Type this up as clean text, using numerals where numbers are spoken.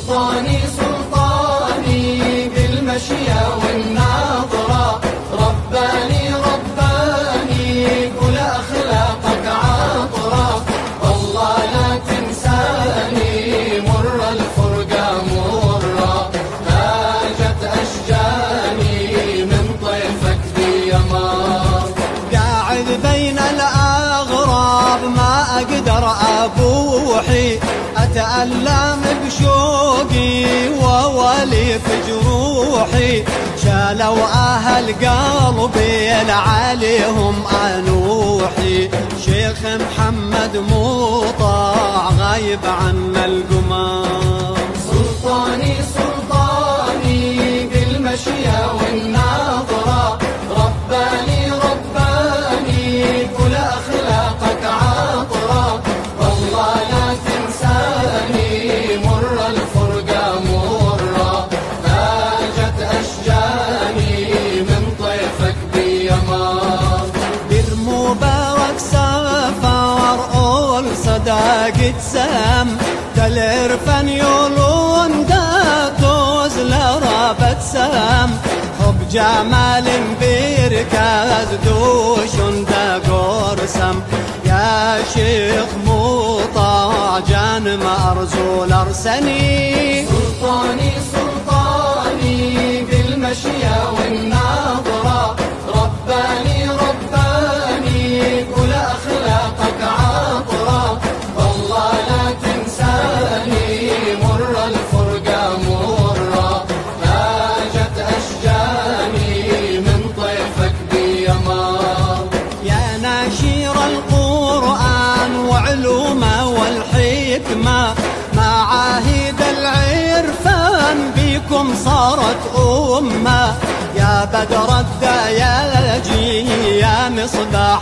سلطاني سلطاني بالمشية والنظرة، رباني رباني كل أخلاقك عطرة، والله لا تنساني مر الفرقة مرة، هاجت أشجاني من طيفك في يمار. قاعد بين الأغراب ما أقدر أبوحي، أتألم بشوقي وولي في جروحي، شالوا أهل قلبي عليهم أنوحي، شيخ محمد مطاع غايب عنا القمر. سلطاني سلطاني بالمشية والنظرة، رباني رباني كل أخلاقك عطرة، والله لا تنساني مر الفرقة مرة، هاجت أشجاني من طيفك بيمار. بير مبارك سفر أول صداقة سام، العرفان يولون دا توز لرابة سام، حب جمال بيركز دوشون دا قرسم، يا شيخ مطاع جان مرزول أرسني. سلطاني سلطاني بالمشية والنظرة، رباني رباني كل أخلاقك عطرة، والله لا تنساني مر الفرقة مرة، هاجت أشجاني من طيفك بيمار. يا ناشر القرآن وعلومه والحكمة، معاهد العرفان بكم صارت أمة، يا بدر الدياجي يا مصباح